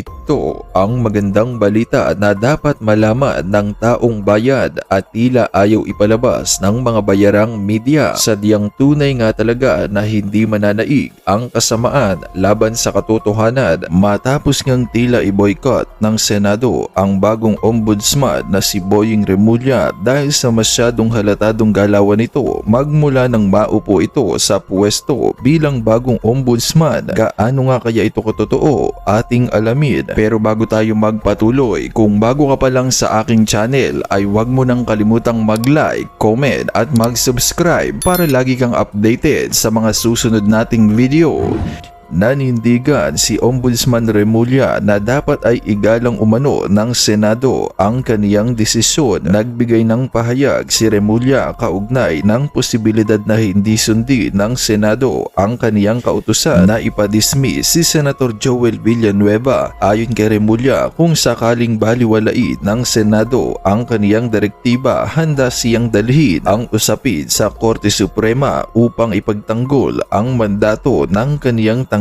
Ito ang magandang balita na dapat malaman ng taong bayan at tila ayaw ipalabas ng mga bayarang media. Sadyang tunay nga talaga na hindi mananaig ang kasamaan laban sa katotohanan matapos ngang tila i-boycott ng Senado ang bagong ombudsman na si Boying Remulla dahil sa masyadong halatadong galawan nito magmula nang maupo ito sa pwesto bilang bagong ombudsman. Gaano nga kaya ito katotoo? Ating alamin. Pero bago tayo magpatuloy, kung bago ka pa lang sa aking channel ay huwag mo nang kalimutang mag-like, comment at mag-subscribe para lagi kang updated sa mga susunod nating video. Nanindigan si Ombudsman Remulla na dapat ay igalang umano ng Senado ang kaniyang desisyon. Nagbigay ng pahayag si Remulla kaugnay ng posibilidad na hindi sundin ng Senado ang kaniyang kautusan na ipadismiss si Senator Joel Villanueva. Ayon kay Remulla, kung sakaling baliwalain ng Senado ang kaniyang direktiba, handa siyang dalhin ang usapin sa Korte Suprema upang ipagtanggol ang mandato ng kaniyang tanggapan.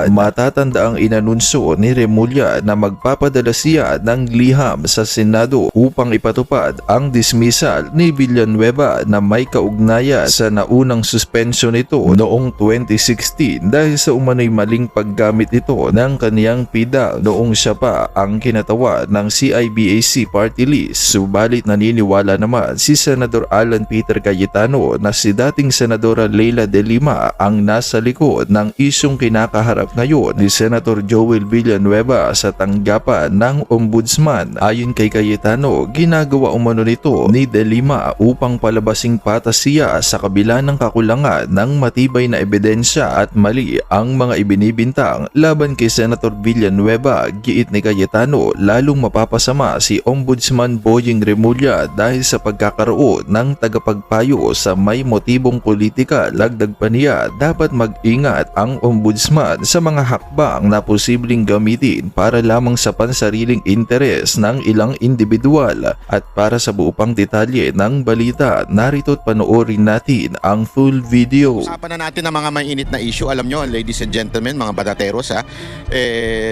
Matatanda ang inanunsyo ni Remulla na magpapadala siya ng liham sa Senado upang ipatupad ang dismissal ni Villanueva na may kaugnayan sa naunang suspension nito noong 2016 dahil sa umano'y maling paggamit ito ng kaniyang PDL noong siya pa ang kinatawa ng CIBAC party list. Subalit naniniwala naman si Senador Alan Peter Cayetano na si dating Senadora Leila de Lima ang nasa likod ng isyong kinakaharap ngayon ni Senator Joel Villanueva sa tanggapan ng ombudsman. Ayon kay Cayetano, ginagawa umano nito ni De Lima upang palabasing patas siya sa kabila ng kakulangan ng matibay na ebidensya at mali ang mga ibinibintang laban kay Senator Villanueva. Giit ni Cayetano, lalong mapapasama si Ombudsman Boying Remulla dahil sa pagkakaroon ng tagapagpayo sa may motibong politika. Lagdag pa niya, dapat mag-ingat ang ombudsman sa mga hakbang na posibleng gamitin para lamang sa pansariling interes ng ilang individual. At para sa buo pang detalye ng balita, narito't panoorin natin ang full video. Usapan na natin ang mga mainit na issue. Alam nyo, ladies and gentlemen, mga batateros,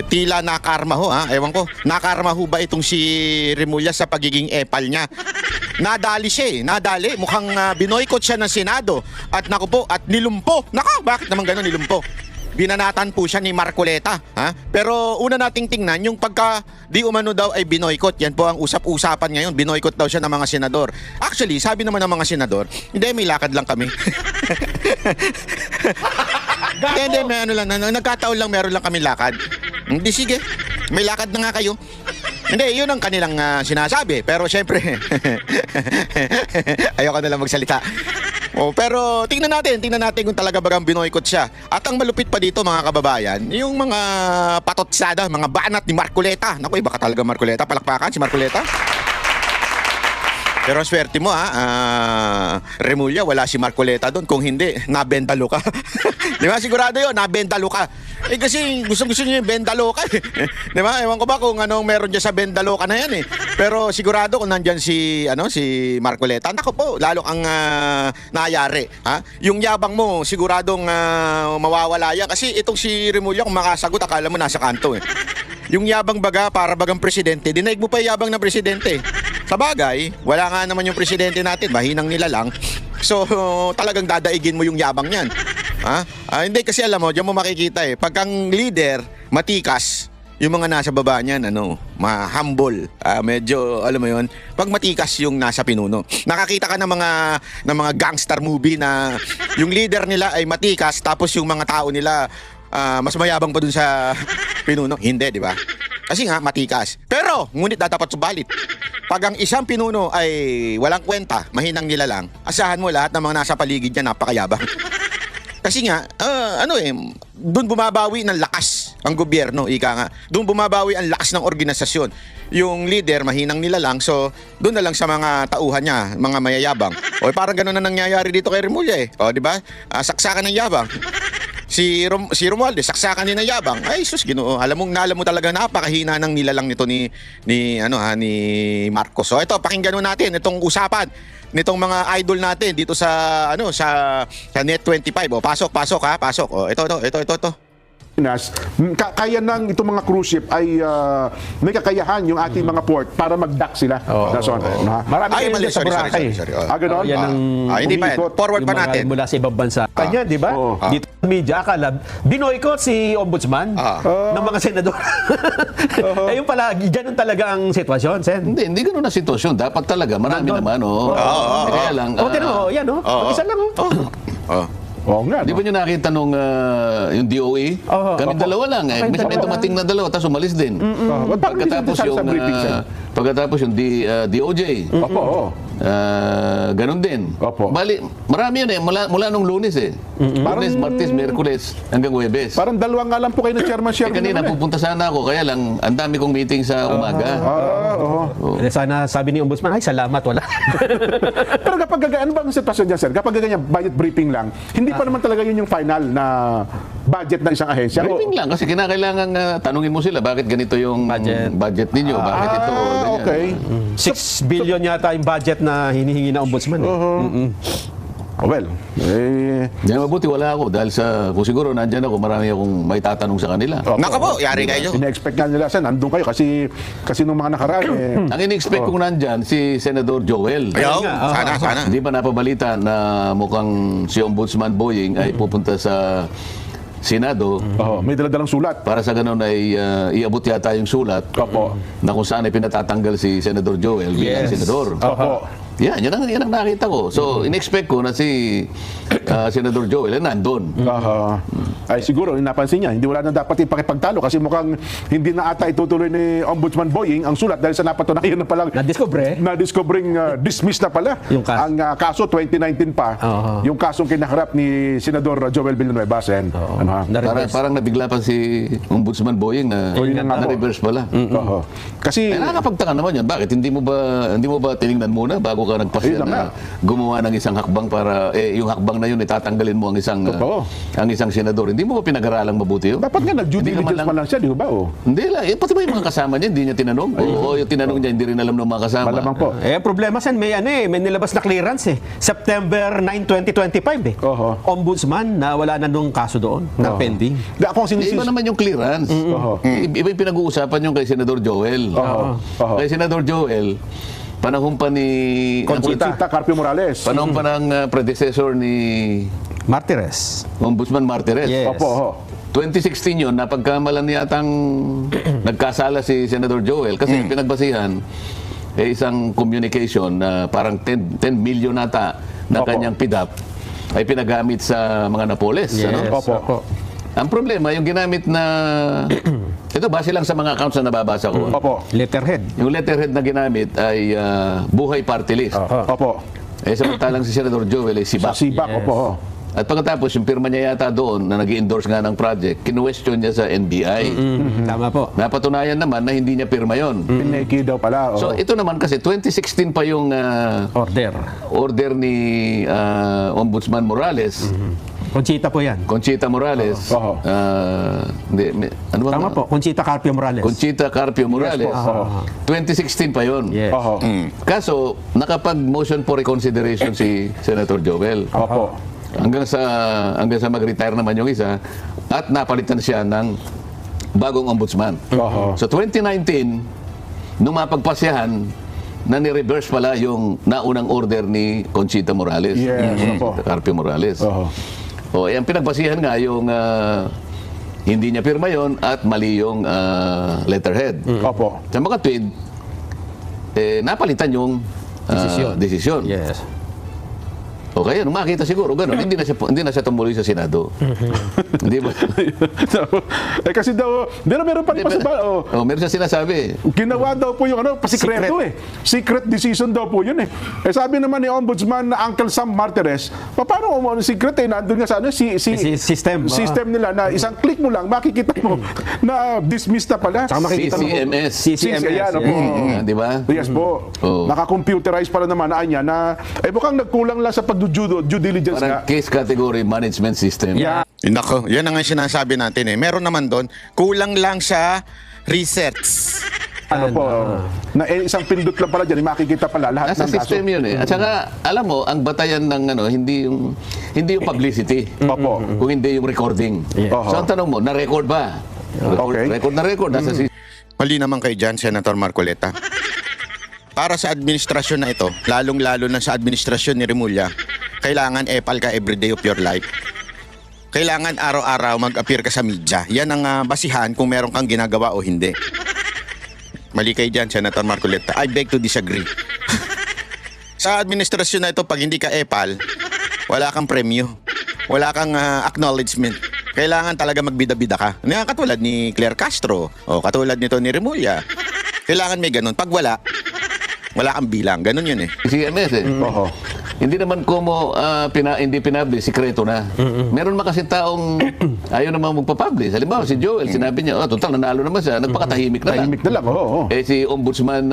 tila nakarma ho, ewan ko, nakarma ho ba itong si Remulla sa pagiging epal niya? Nadali siya nadali. Mukhang binoykot siya ng Senado. At naku po, at nilumpo. Naka, bakit naman gano'n nilumpo? Binanatan po siya ni Marcoleta. Pero una nating tingnan yung pagka di umano daw ay binoykot. Yan po ang usap-usapan ngayon. Binoykot daw siya ng mga senador. Actually, sabi naman ng mga senador, hindi, may lakad lang kami. Hindi, may ano lang, nagkataon lang meron lang kami lakad. Hindi, sige, may lakad na nga kayo. Hindi, yun ang kanilang sinasabi. Pero syempre, ayoko na lang magsalita. Pero tingnan natin kung talaga bagang binoykot siya. At ang malupit pa dito, mga kababayan, yung mga patotsada, mga banat ni Marcoleta. Naku, iba ka talaga Marcoleta. Palakpakan si Marcoleta. Pero swerte mo Remulla, wala si Marcoleta doon. Kung hindi, nabendalo ka. Di ba? Sigurado yun, nabendalo ka. Kasi gusto niya yung bendalo ka. Di ba? Ewan ko ba kung anong meron dyan sa bendalo ka na yan Pero sigurado kung nandyan si Marcoleta, naku po, lalo ang nangyari. Yung yabang mo, siguradong mawawala yan. Kasi itong si Remulla, kung makasagot, akala mo nasa kanto Yung yabang baga, para bagang presidente, dinaig mo pa yung yabang na presidente. Sa bagay, wala nga naman yung presidente natin, mahinang nila lang. So, talagang dadaigin mo yung yabang niyan. Hindi, kasi alam mo, diyan mo makikita pagkang leader, matikas, yung mga nasa baba niyan, humble. Medyo, alam mo yun, pag matikas yung nasa pinuno. Nakakita ka ng mga gangster movie na yung leader nila ay matikas, tapos yung mga tao nila mas mayabang pa dun sa pinuno. Hindi, di ba? Kasi nga, matikas. Pero, ngunit dapat subalit. Pag ang isang pinuno ay walang kwenta, mahinang nila lang, asahan mo lahat ng mga nasa paligid niya napakayabang. Kasi nga, doon bumabawi ng lakas ang gobyerno, ika nga. Doon bumabawi ang lakas ng organisasyon. Yung leader, mahinang nila lang, so doon na lang sa mga tauhan niya, mga mayayabang. Parang gano'n na nangyayari dito kay Remulla di ba? Saksakan ng yabang. Si Romualdez, saksakan din ng yabang. Ay, sus, Ginoo. Alam mo talaga napakahina ng nilalang nito ni Marcos. So ito, pakinggan natin itong usapan nitong mga idol natin dito sa sa Net25. Pasok ha, pasok. Ito. Pinas, kaya ng itong mga cruise ship ay may kakayahan yung ating mga port para mag-dock sila. That's all. Marami Ay, kayo mali, dyan sa Boracay. sorry. Ganon? Yan ang Hindi pa yan. umiikot. Forward yung pa mga natin. mula sa ibang bansa. Kanya, di ba? Oo. Dito sa media, akala, binoykot si ombudsman ng mga senador. Ayun pala, ganun talaga ang sitwasyon, Sen. Hindi ganun na sitwasyon. Dapat talaga, marami Nandun. naman, Kaya lang, O, tinan mo, yan, isa lang, Oo nga. di ba nyo nakita nung yung DOE? Oo. Kami dalawa lang. May dumating na dalawa, tapos umalis din. Pagkatapos yung, DOJ. Opo. Ganun din. Opo. Bali, marami yun mula nung Lunes Lunes, Martes, Merkules, hanggang Huwebes. Parang dalawa nga lang po kayo ng chairman. Kanina pupunta sana ako, kaya lang, ang dami kong meeting sa umaga. Sana sabi ni ombudsman, ay, salamat, wala. Pero kapag ano ba ang sitwasyon dyan, sir? Kapag ganyan, budget briefing lang, hindi pa naman talaga yun yung final na budget ng isang ahensya. Briefing lang, kasi kinakailangan tanungin mo sila, bakit ganito yung budget ninyo? Bakit ito? Ganyan. Okay. 6 billion yata yung budget na hinihingi na ombudsman. Well, Di mabuti wala ako dahil kung siguro nandyan ako, marami akong may tatanong sa kanila. Naka po, yari kayo. ina-expect nga nila, sir, nandun kayo kasi nung mga nakaraan, Ang in-expect kong nandyan, si Senador Joel. Ayaw, sana. Hindi ba napabalita na mukhang si Ombudsman Boying ay pupunta sa Senado may daladalang sulat. para sa ganun ay iabot yata yung sulat Opo. na kung saan ay pinatatanggal si Senador Joel bilang senador. Opo. Yan ang nakita ko. So, in-expect ko na si Senador Joel ay nandun. Ay siguro, napansin niya, hindi wala na dapat ipakipagtalo kasi mukhang hindi na ata itutuloy ni Ombudsman Boying ang sulat dahil sa napatunayan na palang na-discovering dismissed na pala Yung kaso. ang kaso 2019 pa, yung kasong kinaharap ni Senador Joel Villanueva. Sen. Parang nabigla pa si Ombudsman Boying na yun na nga po. na-reverse pala. Kasi Nakakapagtaka naman yan. Bakit? Hindi mo ba tinignan muna bago ka nagpasya Ayun na na gumawa ng isang hakbang para yung hakbang na yun itatanggalin mo ang isang senador. Hindi mo ba pinag-aralang mabuti yun? dapat nga nag-due Hindi naman diligence man lang siya, di ba? Hindi lang. Pati ba yung mga kasama niya, hindi niya tinanong? O yung tinanong niya, hindi rin alam ng mga kasama. Malamang po. Problema, Sen, may nilabas na clearance September 9, 2025 Ombudsman na wala na nung kaso doon, na pending. Di, ako ang Iba sinisis. naman yung clearance. Iba yung pinag-uusapan yung kay Senador Joel. Kay Senador Joel, panahon pa ni Conchita Carpio Morales. panahon pa ng predecessor ni Martires. Ombudsman Martires. Yes. Opo. 2016 yun, napagkamalan niyatang nagkasala si Senador Joel kasi pinagbasihan isang communication na parang 10 million nata na Opo. kanyang PIDAP ay pinagamit sa mga Napoles. Yes. Opo. Ang problema, yung ginamit na ito, base lang sa mga accounts na nababasa ko. Opo. Letterhead. Yung letterhead na ginamit ay Buhay Party List. Opo. Samantalang si Senador Joel ay Sa Sibak. Sibak, opo. At pagkatapos, yung pirma niya yata doon na nag-endorse nga ng project, kinuwestiyon niya sa NBI. Tama po. Napatunayan naman na hindi niya pirma yon. Pineki daw pala. So ito naman kasi, 2016 pa yung order ni Ombudsman Morales, Conchita po yan. Conchita Morales. Ano bang? Tama po, Conchita Carpio Morales. Conchita Carpio Morales. Yes po. 2016 pa yon. Yes. Oho. Kaso, nakapag-motion for reconsideration si Senator Joel. Opo. Hanggang sa mag-retire naman yung isa at napalitan siya ng bagong ombudsman. Oho. So 2019, nung mapagpasyahan, na ni-reverse pala yung naunang order ni Conchita Morales. Yes, opo. Carpio Morales. Oho. Ang pinagbasihan nga yung hindi niya pirma yon at mali yung letterhead. Opo. Sa mga tweet, napalitan yung desisyon. Yes. Okay, nung makita siguro ganun, hindi na siya tumuloy sa Senado. Hindi ba? Kasi daw, meron pa rin pa sa Meron siya sinasabi. ginawa daw po yung pasikreto Secret decision daw po yun sabi naman ni Ombudsman na Uncle Sam Martires, paano secret nandun nga sa System. system nila na isang click mo lang, makikita mo na dismiss na pala. Saka makikita mo. CCMS. Ayan, opo. Di ba? Yes po. Oo. Naka-computerize pala naman na niya na mukhang nagkulang lang sa due diligence Parang nga. case category management system. Yeah. Nako, yan ang sinasabi natin Meron naman doon, kulang lang sa research. ano po, na isang pindot lang pala dyan, makikita pala lahat Nasa ng kaso. system yun eh. At saka, alam mo, ang batayan ng ano, hindi yung publicity. Opo. Kung hindi yung recording. So ang tanong mo, na-record ba? Okay. Record na record. Nasa system. Mali naman kay Jan, Senator Marcoleta. Para sa administrasyon na ito, lalong-lalo na sa administrasyon ni Remulla, kailangan epal ka everyday of your life. Kailangan araw-araw mag-appear ka sa media. Yan ang basihan kung meron kang ginagawa o hindi. Mali kay Jan, Senator Marcoleta. I beg to disagree. Sa administrasyon na ito, pag hindi ka epal, wala kang premyo. Wala kang acknowledgement. Kailangan talaga magbida-bida ka. Katulad ni Claire Castro o katulad nito ni Remulla. Kailangan may ganun. Pag wala kang bilang. Ganun yun eh. CMS eh. Oho. Hindi naman kumo hindi pinabli, sikreto na. Meron man kasi taong ayaw naman magpapublish. Halimbawa si Joel, sinabi niya, total nanalo naman siya, nagpakatahimik na lang. Tahimik na lang, oo. Eh si Ombudsman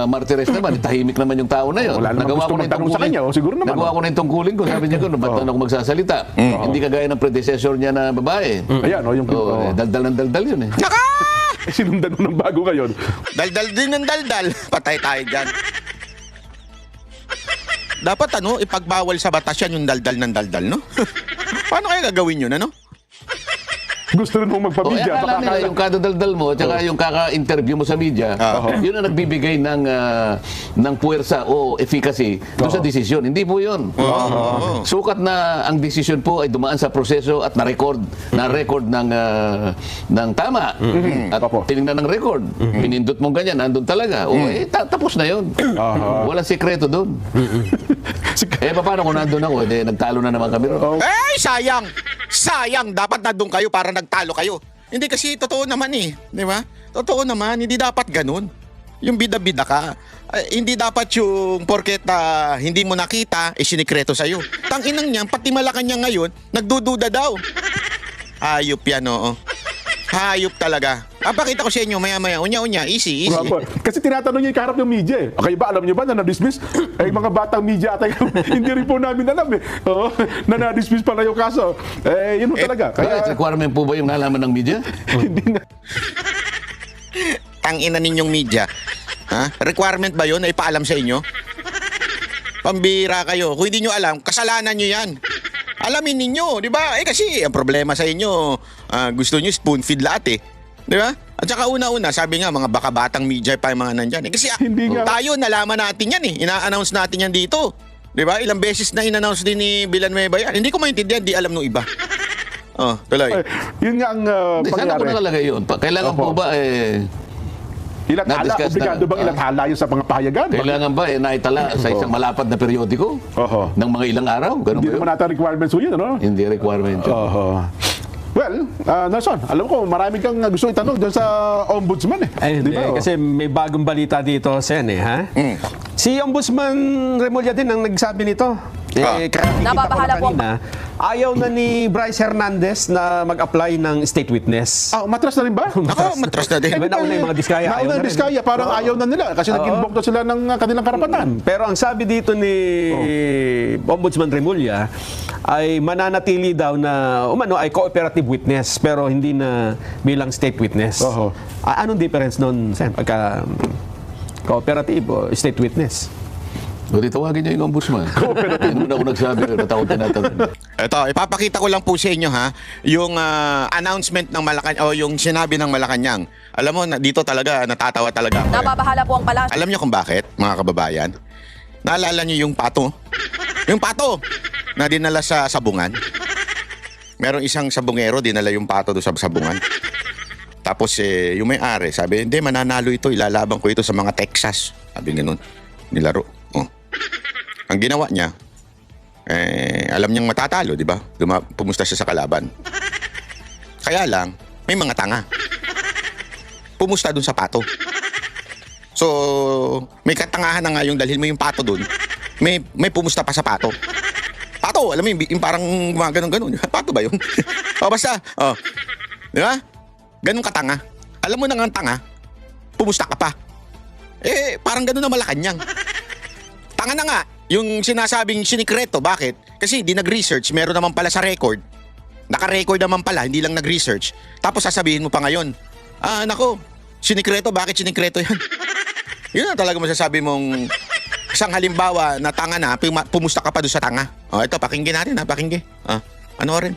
Martires naman, tahimik naman yung tao na yun. Wala naman gusto magtanong sa kanya, siguro naman. Nagawa ko na yung tungkulin ko, sabi niya ko, ba't ako magsasalita? Hindi kagaya ng predecessor niya na babae. Ayan, yung Daldal ng daldal yun eh. sinundan mo ng bago ngayon. Daldal din ng daldal. Patay tayo dyan. Dapat ipagbawal sa batas yan yung daldal ng daldal, no? Paano kaya gagawin yun, ano? Gusto rin mong magpa-media. Akala nila yung kadadaldal mo at saka yung kaka-interview mo sa media, yun ang nagbibigay ng puwersa o efficacy doon sa desisyon. Hindi po yun. Sukat na ang desisyon po ay dumaan sa proseso at na-record ng tama. At tinignan ng record. Pinindot mong ganyan, nandun talaga. Tapos na yun. Walang sikreto doon. Paano kung nandun ako? Nagtalo na naman kami ron. Sayang! Sayang! Dapat nandun kayo para nagtalo kayo. Hindi kasi totoo naman eh. Di ba? Totoo naman. Hindi dapat ganun. Yung bida-bida ka. Hindi dapat yung porket hindi mo nakita, sinikreto sa'yo. Tanginang niyan, pati Malacanang ngayon, nagdududa daw. Hayop yan, oo. Hayop talaga. Pakita ko sa inyo, maya-maya. Unya-unya, easy. Kasi tinatanong niya yung kaharap ng media eh. Okay ba, alam niyo ba na na-dismiss? Mga batang media ata hindi rin po namin alam eh. Na na-dismiss pala yung kaso. Yun talaga. Kaya requirement po ba yung nalaman ng media? Hindi na. Tangina ninyong media. Requirement ba yun na ipaalam sa inyo? Pambira kayo. Kung hindi nyo alam, kasalanan nyo yan. Alamin ninyo, di ba? Kasi ang problema sa inyo, gusto nyo spoon feed lahat eh. Di ba? At saka una-una, sabi nga, mga baka-batang media pa yung mga nandyan. Kasi tayo, nalaman natin yan eh. Ina-announce natin yan dito. Di ba? Ilang beses na in-announce din ni Villanueva yan. Hindi ko maintindihan, di alam nung iba. Tuloy. Yun nga ang Saan ako pangyari. nakalagay yun? Kailangan po ba Ilathala, na-discuss obligado na. bang ilathala yun sa mga pahayagan? Kailangan ba naitala sa isang malapad na periodiko ng mga ilang araw? Ganun Hindi ba yun? naman nata requirements yun, ano? Hindi requirement yun. Well, Nelson, alam ko, marami kang gusto itanong dyan sa ombudsman eh. Hindi, Di ba? kasi may bagong balita dito, Sen, ha? Si Ombudsman Remulla din ang nagsabi nito. Nababahala po kanina, ayaw na ni Bryce Hernandez na mag-apply ng state witness. Matras na rin ba? Ako, matras na din. Nauna yung mga Diskaya, ayaw Nauna na yung rin. Diskaya, parang ayaw na nila kasi nag-invoke na sila ng kanilang karapatan. Pero ang sabi dito ni Ombudsman Remulla ay mananatili daw na ay cooperative witness pero hindi na bilang state witness. Anong difference nun, Sen? Pagka cooperative o state witness? O di tawagin niyo yung ombudsman. Hindi mo na ako nagsabi, natakot tinatanong. Ito, ipapakita ko lang po sa inyo yung announcement ng Malacanang o yung sinabi ng Malacanang. Alam mo, dito talaga, natatawa talaga ako. Nababahala po ang palasyo. Alam niyo kung bakit, mga kababayan? Naalala niyo yung pato? Yung pato na dinala sa sabungan. Merong isang sabungero, dinala yung pato doon sa sabungan. Tapos yung may-ari, sabi, hindi, mananalo ito, ilalaban ko ito sa mga Texas. Sabi ganun, nilaro. Ang ginawa niya, alam niyang matatalo, di ba? Pumusta siya sa kalaban. Kaya lang, may mga tanga. Pumusta dun sa pato. So, may katangahan na nga yung dalhin mo yung pato dun. May pumusta pa sa pato. Pato, alam mo yung parang mga ganun-ganun. Pato ba yun? Basta. Di ba? Ganun katanga. Alam mo na nga ang tanga, pumusta ka pa. Parang ganun na Malacanang. Tanga na nga, yung sinasabing sinikreto. Bakit? Kasi di nag-research, meron naman pala sa record. Naka-record naman pala, hindi lang nag-research. Tapos sasabihin mo pa ngayon, nako, Sinikreto? Bakit sinikreto yan? Yun na talaga masasabi mong isang halimbawa na tanga na, pumusta ka pa doon sa tanga. Ito, pakinggan natin ha, pakinggan. Ano rin?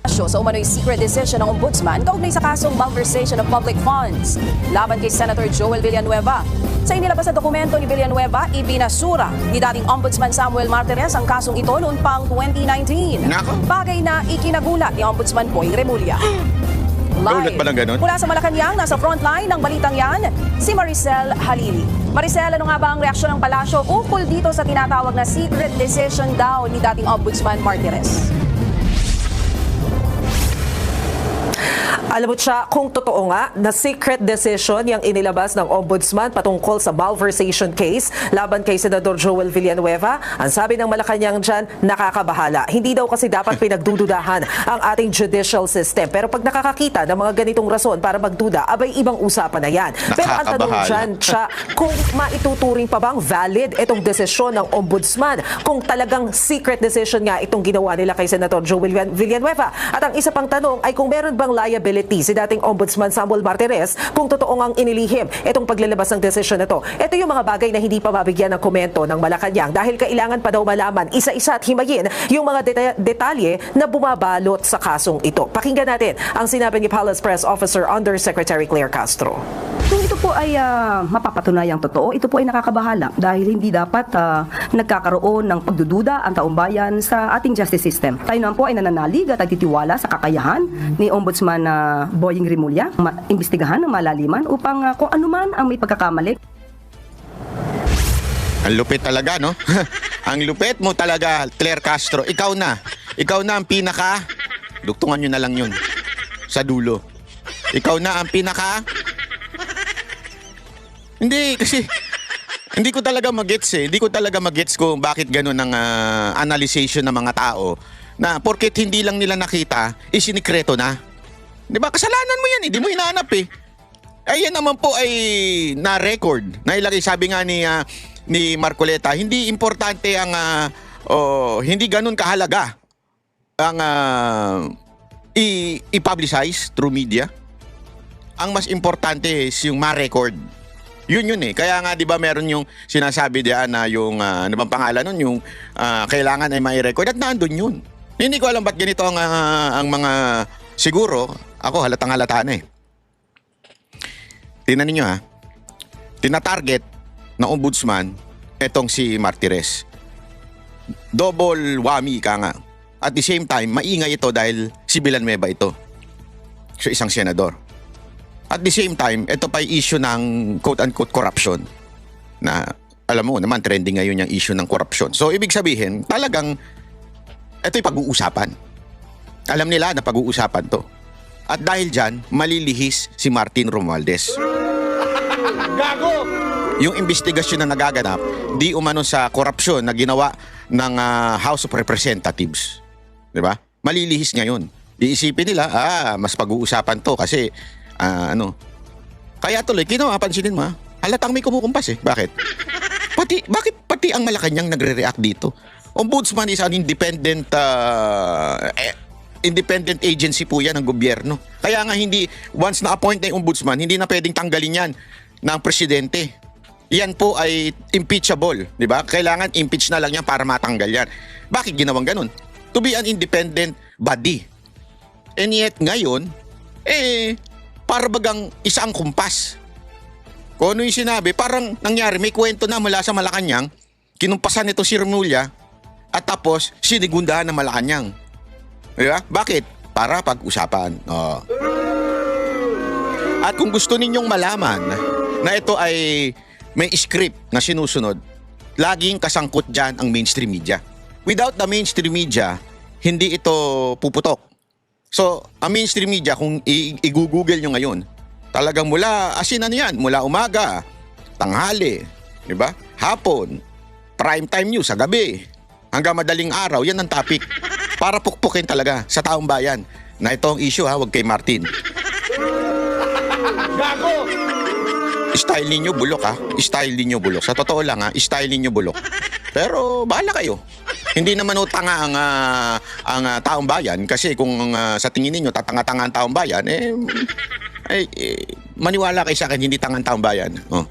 Sa umano'y secret decision ng Ombudsman kaugnay sa kasong malversation of public funds laban kay Senator Joel Villanueva. Sa inilabas na dokumento ni Villanueva, ibinasura ni dating Ombudsman Samuel Martires ang kasong ito noon pang 2019. Nako. Bagay na ikinagulat ni Ombudsman Boying Remulla. Ulit ba ng ganun? Mula sa Malacanang, nasa frontline ng balitang yan, si Maricel Halili. Maricel, ano nga ba ang reaksyon ng palasyo ukol dito sa tinatawag na secret decision daw ni dating Ombudsman Martires? Alam mo siya, kung totoo nga na secret decision yung inilabas ng Ombudsman patungkol sa malversation case laban kay Senador Joel Villanueva, ang sabi ng Malacanang dyan, nakakabahala. Hindi daw kasi dapat pinagdududahan ang ating judicial system. Pero pag nakakakita ng mga ganitong rason para magduda, abay ibang usapan na yan. Pero ang tanong dyan siya, kung maituturing pa bang valid itong desisyon ng Ombudsman kung talagang secret decision nga itong ginawa nila kay Senator Joel Villanueva. At ang isa pang tanong ay kung meron bang liability si dating Ombudsman Samuel Martires kung totoo ngang inilihim itong paglalabas ng desisyon na ito. Ito yung mga bagay na hindi pa mabigyan ng komento ng Malacanang dahil kailangan pa daw malaman isa-isa at himayin yung mga detalye na bumabalot sa kasong ito. Pakinggan natin ang sinabi ni Palace Press Officer Undersecretary Claire Castro. Kung ito po ay mapapatunayang totoo, ito po ay nakakabahala dahil hindi dapat nagkakaroon ng pagdududa ang taong bayan sa ating justice system. Tayo naman po ay nananalig at nagtitiwala sa kakayahan ni Ombudsman Boying Remulla, imbestigahan ng malaliman upang kung anuman ang may pagkakamali. Ang lupit talaga, no? Ang lupit mo talaga, Claire Castro. Ikaw na ang pinaka... Duktungan nyo na lang yun. Sa dulo. Ikaw na ang pinaka... Hindi, kasi... Hindi ko talaga magets eh. Hindi ko talaga magets kung bakit gano'n ang analyzation ng mga tao na porket hindi lang nila nakita, isinikreto na. Di ba? Kasalanan mo yan, hindi mo hinahanap eh. Ayan naman po ay na-record. Nailagay, sabi nga ni Marcoleta, hindi importante ang, hindi ganun kahalaga ang i-publicize through media. Ang mas importante is yung ma-record. Yun eh. Kaya nga 'di ba meron yung sinasabi diyan na yung ano bang pangalan nun, yung kailangan ay mai-record at nandoon yun. Hindi ko alam ba't ganito ang mga siguro ako halatang halata na eh. Tingnan niyo ha. Tina-target ng Ombudsman etong si Martires. Double whammy ka nga. At the same time, maingay ito dahil si Villanueva ito. So isang senador. At the same time, ito pa yung issue ng quote-unquote corruption. Na alam mo naman, trending ngayon yung issue ng corruption. So ibig sabihin, talagang ito yung pag-uusapan. Alam nila na pag-uusapan to. At dahil dyan, malilihis si Martin Romualdez. Gago! Yung investigasyon na nagaganap, di umano sa korupsyon na ginawa ng House of Representatives. Di ba? Malilihis ngayon. Iisipin nila, mas pag-uusapan to kasi Kaya tuloy, pansinin mo halatang may kumukumpas eh. Bakit? Bakit pati ang Malacanang nagre-react dito? Ombudsman is an independent independent agency po yan ng gobyerno. Kaya nga hindi, once na-appoint na yung ombudsman, hindi na pwedeng tanggalin yan ng presidente. Yan po ay impeachable, di ba? Kailangan impeach na lang yan para matanggal yan. Bakit ginawang ganun? To be an independent body. And yet ngayon, para bagang isang kumpas. Kung ano yung sinabi, parang nangyari, may kwento na mula sa Malacanang, kinumpasan nito si Remulla, at tapos sinigundahan ng Malacanang. Diba? Bakit? Para pag-usapan. At kung gusto ninyong malaman na ito ay may script na sinusunod, laging kasangkot dyan ang mainstream media. Without the mainstream media, hindi ito puputok. So, ang mainstream media, kung i-google nyo ngayon, talagang mula, mula umaga, tanghali, diba? Hapon, prime time news sa gabi, hanggang madaling araw, yan ang topic. Para pukpukin talaga sa taong bayan na ito ang issue wag kay Martin. Gago! Style ninyo bulok Style ninyo bulok. Sa totoo lang style ninyo bulok. Pero bahala kayo. Hindi naman tanga ang taong bayan kasi kung sa tingin niyo tatanga-tanga ang taong bayan maniwala kayo sa akin, hindi tangang taong bayan. Oh.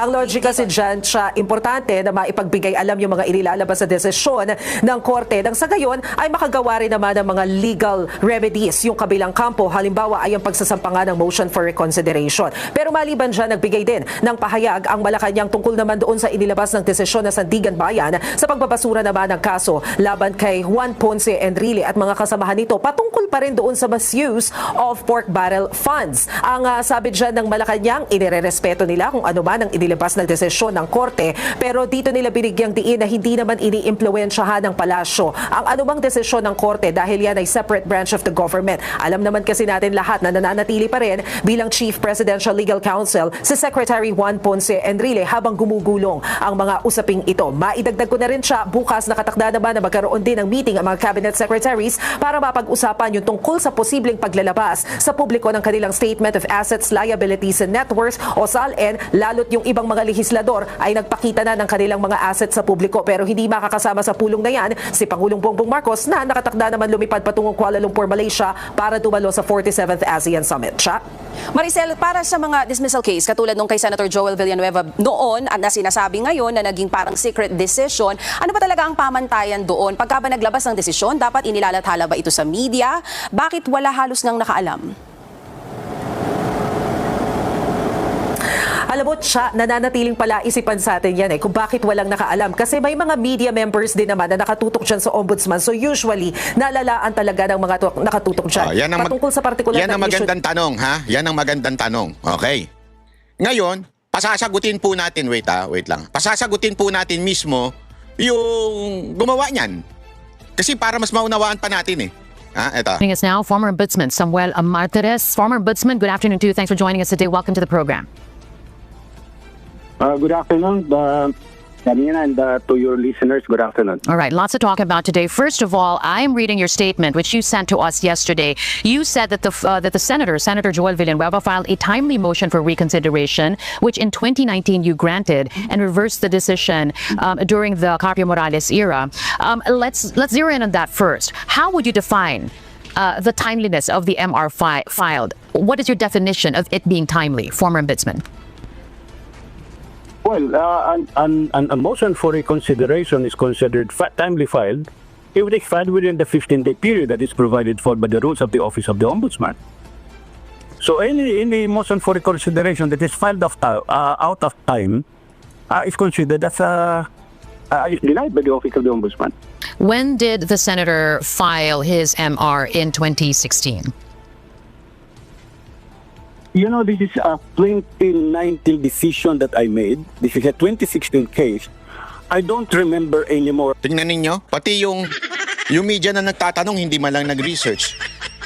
Ang logic kasi dyan, siya importante na maipagbigay alam yung mga inilalabas sa desisyon ng korte nang sa gayon ay makagawa rin naman ng mga legal remedies yung kabilang kampo. Halimbawa ay ang pagsasampa ng motion for reconsideration. Pero maliban dyan, nagbigay din ng pahayag ang Malacanang tungkol naman doon sa inilabas ng desisyon ng Sandigan Bayan sa pagbabasura naman ng kaso laban kay Juan Ponce Enrile at mga kasamahan nito patungkol pa rin doon sa misuse of pork barrel funds. Ang sabi dyan ng Malacanang, inirerespeto nila kung ano man ang inilabas ng desisyon ng korte, pero dito nila binigyang diin na hindi naman iniimpluwensyahan ng palasyo ang anumang desisyon ng korte dahil yan ay separate branch of the government. Alam naman kasi natin lahat na nananatili pa rin bilang Chief Presidential Legal Counsel si Secretary Juan Ponce Enrile habang gumugulong ang mga usaping ito. Maidagdag ko na rin siya, bukas nakatakda naman na magkaroon din ng meeting ang mga cabinet secretaries para mapag-usapan yung tungkol sa posibleng paglalabas sa publiko ng kanilang Statement of Assets, Liabilities and Net Worth o SALN, lalo't yung ibang mga lehislador ay nagpakita na ng kanilang mga assets sa publiko, pero hindi makakasama sa pulong na yan si Pangulong Bongbong Marcos na nakatakda naman lumipad patungong Kuala Lumpur, Malaysia para dumalo sa 47th ASEAN Summit. Siya? Maricel, para sa mga dismissal case, katulad nung kay Senator Joel Villanueva noon, na sinasabi ngayon na naging parang secret decision, ano ba talaga ang pamantayan doon? Pagka ba naglabas ng desisyon, dapat inilalathala ba ito sa media? Bakit wala halos nang nakaalam? Alam mo, siya, nananatiling pala isipan sa atin yan kung bakit walang nakaalam. Kasi may mga media members din naman na nakatutok dyan sa ombudsman. So usually, nalalaan talaga ng mga nakatutok dyan. Patungkol sa partikular yan na ang magandang tanong, ha? Yan ang magandang tanong. Okay. Ngayon, pasasagutin po natin, wait lang. Pasasagutin po natin mismo yung gumawa niyan. Kasi para mas maunawaan pa natin Ito. Joining us now, former Ombudsman Samuel Martires. Former Ombudsman, good afternoon to you. Thanks for joining us today. Welcome to the program. Good afternoon, Janina, and to your listeners, good afternoon. All right, lots to talk about today. First of all, I'm reading your statement, which you sent to us yesterday. You said that the Senator Joel Villanueva, filed a timely motion for reconsideration, which in 2019 you granted and reversed the decision during the Carpio Morales era. Let's zero in on that first. How would you define the timeliness of the MR filed? What is your definition of it being timely, former Ombudsman? Well, a motion for reconsideration is considered timely filed if it is filed within the 15-day period that is provided for by the rules of the Office of the Ombudsman. So any motion for reconsideration that is filed out of time is considered as is denied by the Office of the Ombudsman. When did the Senator file his MR in 2016? You know, this is a 2019 decision that I made. This is a 2016 case. I don't remember anymore. Tingnan ninyo, pati yung media na nagtatanong hindi man lang nag-research.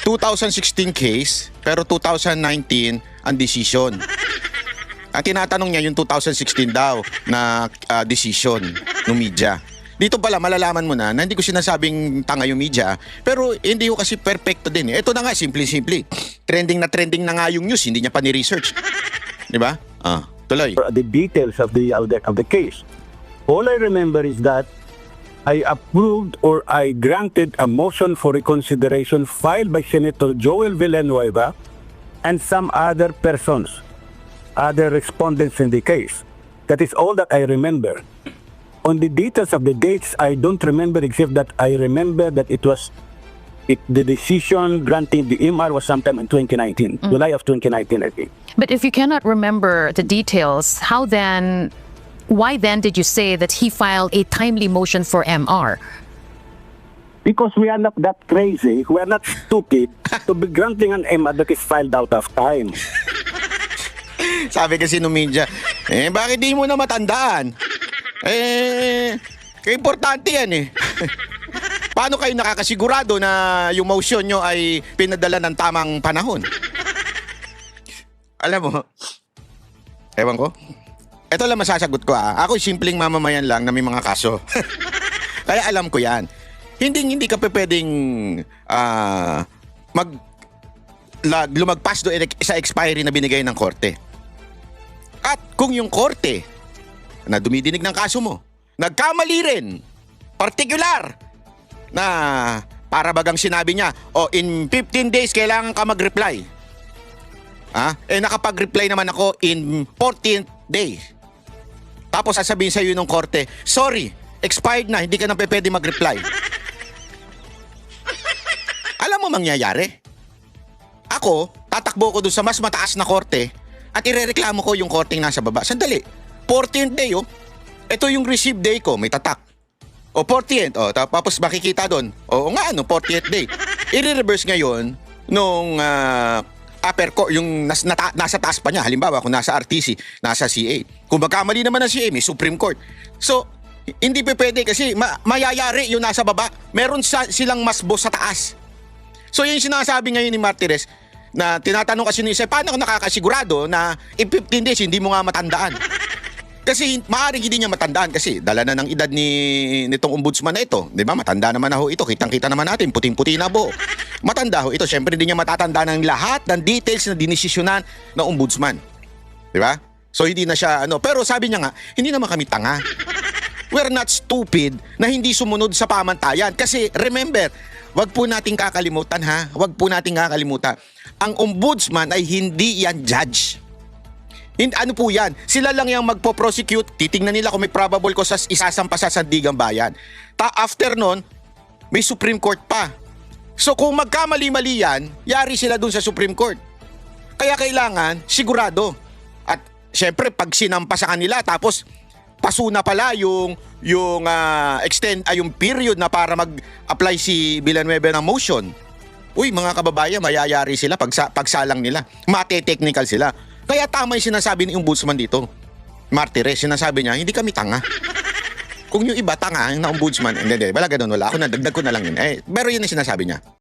2016 case, pero 2019 ang decision. Ang tinatanong niya yung 2016 daw na decision ng media. Dito pala malalaman mo na hindi ko sinasabing tanga yung media, pero hindi ko kasi perfecto din. Ito na nga, simple-simple. Trending na nga yung news, hindi niya pa ni-research. Di ba? Tuloy. The details of the case. All I remember is that I approved or I granted a motion for reconsideration filed by Senator Joel Villanueva and some other persons, other respondents in the case. That is all that I remember. On the details of the dates, I don't remember, except that I remember that the decision granting the MR was sometime in 2019, July of 2019, I think. But if you cannot remember the details, why then did you say that he filed a timely motion for MR? Because we are not that crazy, we are not stupid to be granting an MR that is filed out of time. Sabi kasi ng media, bakit di mo na matandaan? Importante yan Paano kayo nakakasigurado na yung motion nyo ay pinadala ng tamang panahon? Alam mo, ewan ko. Ito lang masasagot ko Ako simpleng mamamayan lang na may mga kaso. Kaya alam ko yan. Hindi ka pwedeng lumagpas doon sa expiry na binigay ng korte. At kung yung korte na dumidinig ng kaso mo, nagkamali rin, particular, na para bagang sinabi niya, in 15 days kailangan ka mag-reply. Nakapag-reply naman ako in 14th day. Tapos sasabihin sa iyo ng korte, sorry, expired na, hindi ka na pwede mag-reply. Alam mo mangyayari? Ako, tatakbo ko doon sa mas mataas na korte at irereklamo ko yung korteng nasa baba. Sandali, 14th day ito yung receive day ko, may tatak. 40th, tapos makikita doon, 40th day. I-reverse ngayon nung upper court, yung nasa taas pa niya. Halimbawa, kung nasa RTC, nasa CA. Kung magkamali naman ng CA, may Supreme Court. So, hindi pwede kasi mayayari yung nasa baba. Meron silang mas boss sa taas. So, yung sinasabi ngayon ni Martires, na tinatanong kasi ni Isa, paano ko nakakasigurado na in 15 days hindi mo nga matandaan? Kasi maaaring hindi niya matandaan kasi dala na ng edad nitong ombudsman na ito. Di ba? Matanda naman na ho ito. Kitang-kita naman natin. Puting-puti na buhok. Matanda ho ito. Siyempre hindi niya matatanda ng lahat ng details na dinisisyonan ng ombudsman. Di ba? So hindi na siya Pero sabi niya nga, hindi naman kami tanga. We're not stupid na hindi sumunod sa pamantayan. Kasi remember, wag po nating kakalimutan ha. Wag po nating kakalimutan. Ang ombudsman ay hindi yan judge. Ano po yan? Sila lang yung magpo-prosecute, titingnan nila kung may probable cause isasampa sa sandigang bayan. After nun, may Supreme Court pa. So kung magkamali-mali yan, yari sila dun sa Supreme Court. Kaya kailangan, sigurado. At syempre, pag sinampa sa kanila, tapos paso na pala yung period na para mag-apply si Villanueva ng motion. Uy, mga kababayan, mayayari sila pagsalang nila. Mate-technical sila. Kaya tama yung sinasabi ni ombudsman dito. Martires, sinasabi niya, hindi kami tanga. Kung yung iba tanga, na ombudsman, hindi, wala ganun, wala. Ako na, dagdag ko na lang yun. Pero yun ang sinasabi niya.